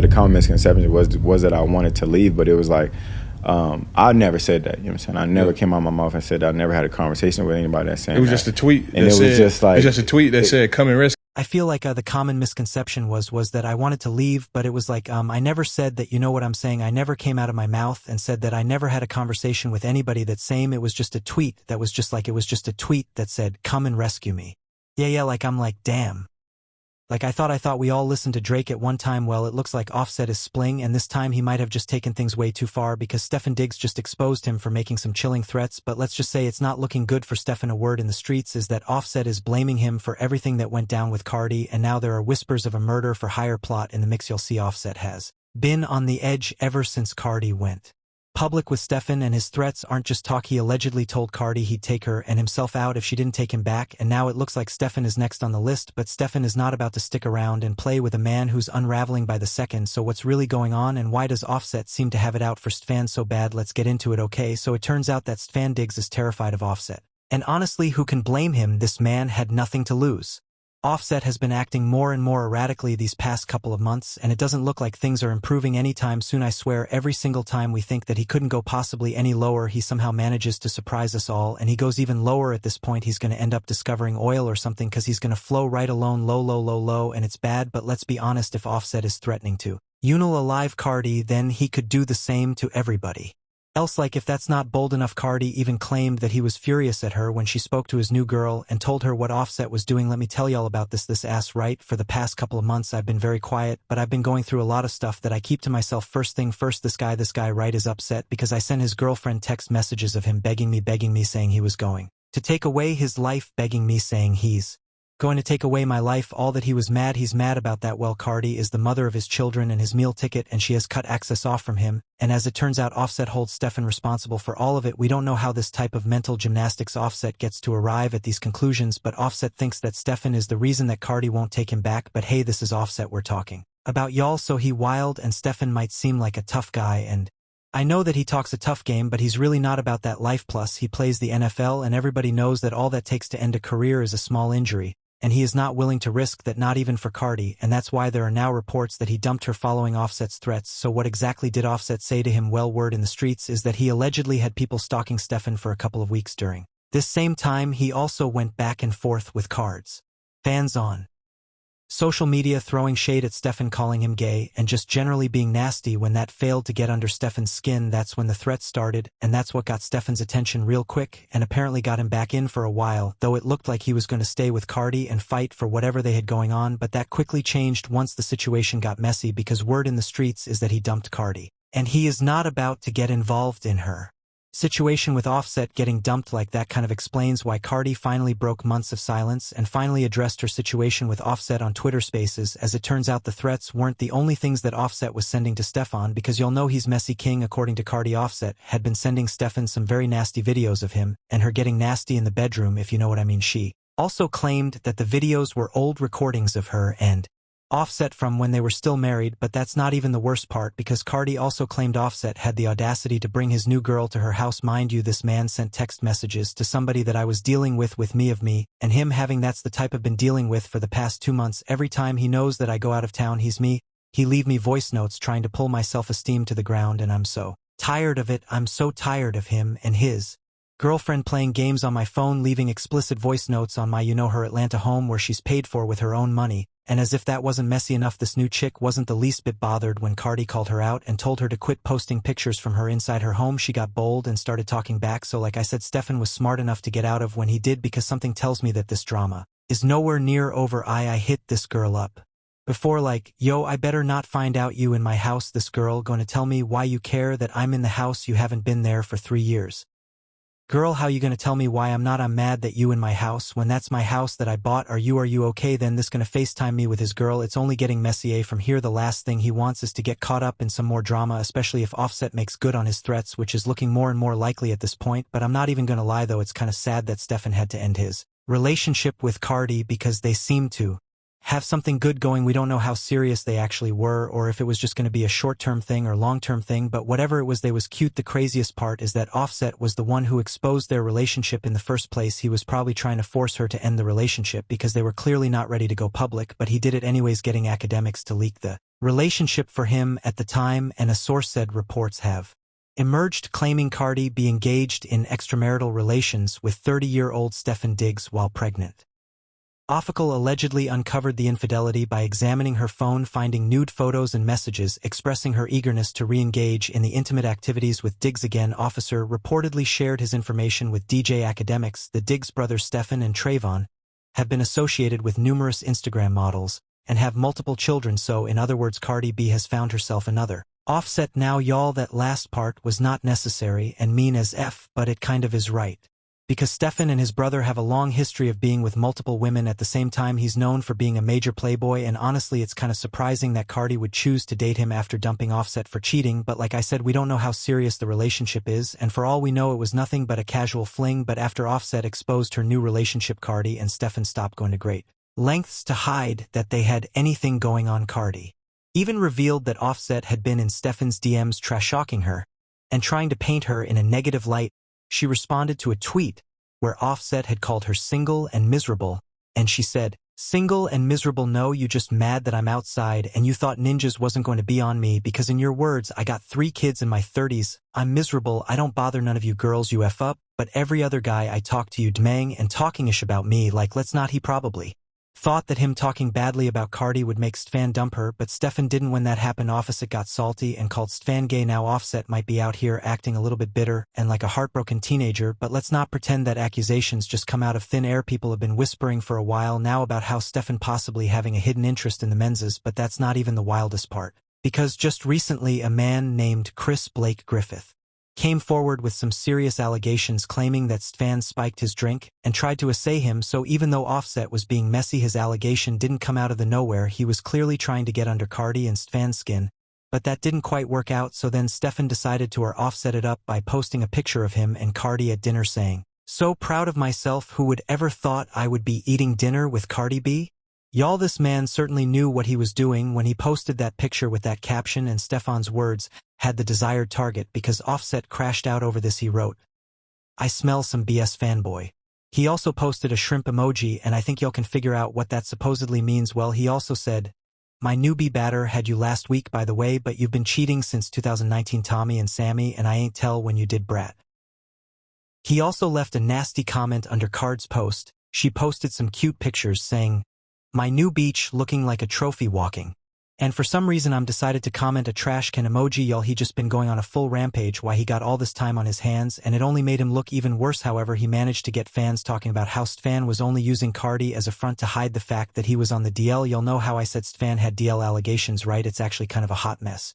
the common misconception was that I wanted to leave, but it was like, I never said that. You know what I'm saying? I never came out of my mouth and said that. I never had a conversation with anybody that saying it was that. just a tweet. And it was just like, it was just a tweet that said, "Come and rescue." I feel like the common misconception was that I wanted to leave, but it was like, I never said that, you know what I'm saying? I never came out of my mouth and said that. I never had a conversation with anybody that same. It was just a tweet that was just like, it was just a tweet that said, come and rescue me. Yeah, like I'm like, damn. Like I thought we all listened to Drake at one time. Well, it looks like Offset is spling, and this time he might have just taken things way too far because Stefon Diggs just exposed him for making some chilling threats. But let's just say it's not looking good for Stefon. A word in the streets is that Offset is blaming him for everything that went down with Cardi, and now there are whispers of a murder for hire plot in the mix. You'll see Offset has been on the edge ever since Cardi went public with Stefon, and his threats aren't just talk. He allegedly told Cardi he'd take her and himself out if she didn't take him back, and now it looks like Stefon is next on the list. But Stefon is not about to stick around and play with a man who's unraveling by the second. So what's really going on, and why does Offset seem to have it out for Stefon so bad? Let's get into it. Okay, so it turns out that Stefon Diggs is terrified of Offset, and honestly, who can blame him? This man had nothing to lose. Offset has been acting more and more erratically these past couple of months, and it doesn't look like things are improving anytime soon. I swear, every single time we think that he couldn't go possibly any lower, he somehow manages to surprise us all, and he goes even lower. At this point, he's going to end up discovering oil or something, because he's going to flow right alone, low, and it's bad. But let's be honest, if Offset is threatening to Unalive Cardi, then he could do the same to everybody else. Like, if that's not bold enough, Cardi even claimed that he was furious at her when she spoke to his new girl and told her what Offset was doing. Let me tell y'all about this ass right. For the past couple of months I've been very quiet, but I've been going through a lot of stuff that I keep to myself. First thing first, this guy right is upset because I sent his girlfriend text messages of him begging me saying he was going to take away his life, begging me saying he's going to take away my life, all that he was mad. He's mad about that. Well, Cardi is the mother of his children and his meal ticket, and she has cut access off from him, and as it turns out, Offset holds Stefon responsible for all of it. We don't know how this type of mental gymnastics Offset gets to arrive at these conclusions, but Offset thinks that Stefon is the reason that Cardi won't take him back. But hey, this is Offset we're talking about, y'all, so he wild, and Stefon might seem like a tough guy, and I know that he talks a tough game, but he's really not about that life. Plus, he plays the NFL, and everybody knows that all that takes to end a career is a small injury, and he is not willing to risk that, not even for Cardi, and that's why there are now reports that he dumped her following Offset's threats. So what exactly did Offset say to him? Well, word in the streets is that he allegedly had people stalking Stefon for a couple of weeks. During this same time, he also went back and forth with Card's fans on social media, throwing shade at Stefon, calling him gay, and just generally being nasty. When that failed to get under Stefon's skin, that's when the threats started, and that's what got Stefon's attention real quick, and apparently got him back in for a while, though it looked like he was going to stay with Cardi and fight for whatever they had going on. But that quickly changed once the situation got messy, because word in the streets is that he dumped Cardi, and he is not about to get involved in her situation with Offset. Getting dumped like that kind of explains why Cardi finally broke months of silence and finally addressed her situation with Offset on Twitter Spaces. As it turns out, the threats weren't the only things that Offset was sending to Stefon, because you'll know he's messy king. According to Cardi, Offset had been sending Stefon some very nasty videos of him and her getting nasty in the bedroom, if you know what I mean. She also claimed that the videos were old recordings of her and Offset from when they were still married. But that's not even the worst part, because Cardi also claimed Offset had the audacity to bring his new girl to her house. Mind you, this man sent text messages to somebody that I was dealing with me of me, and him having that's the type I've been dealing with for the past 2 months. Every time he knows that I go out of town, he leave me voice notes trying to pull my self-esteem to the ground, and I'm so tired of it. I'm so tired of him and his girlfriend playing games on my phone, leaving explicit voice notes on my her Atlanta home where she's paid for with her own money. And as if that wasn't messy enough, this new chick wasn't the least bit bothered when Cardi called her out and told her to quit posting pictures from her inside her home. She got bold and started talking back. So like I said, Stefon was smart enough to get out of when he did, because something tells me that this drama is nowhere near over. I hit this girl up before, like, yo, I better not find out you in my house. This girl gonna tell me why you care that I'm in the house? You haven't been there for 3 years. Girl, how you gonna tell me why I'm not? I'm mad that you in my house when that's my house that I bought. Are you okay? Then this gonna FaceTime me with his girl. It's only getting messy from here. The last thing he wants is to get caught up in some more drama, especially if Offset makes good on his threats, which is looking more and more likely at this point. But I'm not even gonna lie though, it's kinda sad that Stefon had to end his relationship with Cardi, because they seem to have something good going. We don't know how serious they actually were or if it was just going to be a short-term thing or long-term thing, but whatever it was, they was cute. The craziest part is that Offset was the one who exposed their relationship in the first place. He was probably trying to force her to end the relationship because they were clearly not ready to go public, but he did it anyways, getting academics to leak the relationship for him at the time, and a source said reports have emerged claiming Cardi be engaged in extramarital relations with 30-year-old Stefon Diggs while pregnant. Official allegedly uncovered the infidelity by examining her phone, finding nude photos and messages expressing her eagerness to re-engage in the intimate activities with Diggs again. Officer reportedly shared his information with DJ Academics. The Diggs brothers Stefon and Trayvon have been associated with numerous Instagram models and have multiple children, so in other words, Cardi B has found herself another. Offset. Now y'all, that last part was not necessary and mean as F, but it kind of is right. Because Stefon and his brother have a long history of being with multiple women at the same time. He's known for being a major playboy, and honestly it's kind of surprising that Cardi would choose to date him after dumping Offset for cheating, but like I said, we don't know how serious the relationship is, and for all we know it was nothing but a casual fling. But after Offset exposed her new relationship, Cardi and Stefon stopped going to great lengths to hide that they had anything going on. Cardi even revealed that Offset had been in Stefon's DMs trash-talking her and trying to paint her in a negative light. She responded to a tweet where Offset had called her single and miserable, and she said, "Single and miserable? No, you just mad that I'm outside and you thought ninjas wasn't going to be on me because in your words, I got 3 kids in my 30s. I'm miserable. I don't bother none of you girls you F up, but every other guy I talk to you dmang and talking ish about me like let's not." He probably thought that him talking badly about Cardi would make Stefon dump her, but Stefon didn't. When that happened, Offset got salty and called Stefon gay. Now Offset might be out here acting a little bit bitter and like a heartbroken teenager, but let's not pretend that accusations just come out of thin air. People have been whispering for a while now about how Stefon possibly having a hidden interest in the menses, but that's not even the wildest part. Because just recently a man named Chris Blake Griffith came forward with some serious allegations claiming that Stefon spiked his drink and tried to assay him. So even though Offset was being messy, his allegation didn't come out of the nowhere. He was clearly trying to get under Cardi and Stefon's skin, but that didn't quite work out. So then Stefon decided to offset it up by posting a picture of him and Cardi at dinner saying, "So proud of myself, who would ever thought I would be eating dinner with Cardi B?" Y'all, this man certainly knew what he was doing when he posted that picture with that caption, and Stefon's words had the desired target because Offset crashed out over this. He wrote, "I smell some BS fanboy." He also posted a shrimp emoji, and I think y'all can figure out what that supposedly means. Well, he also said, "My newbie batter had you last week by the way, but you've been cheating since 2019, Tommy and Sammy, and I ain't tell when you did, brat." He also left a nasty comment under Card's post. She posted some cute pictures saying, "My new beach looking like a trophy walking." And for some reason I'm decided to comment a trash can emoji. Y'all, he just been going on a full rampage why he got all this time on his hands, and it only made him look even worse. However, he managed to get fans talking about how Stefon was only using Cardi as a front to hide the fact that he was on the DL. Y'all know how I said Stefon had DL allegations, right? It's actually kind of a hot mess.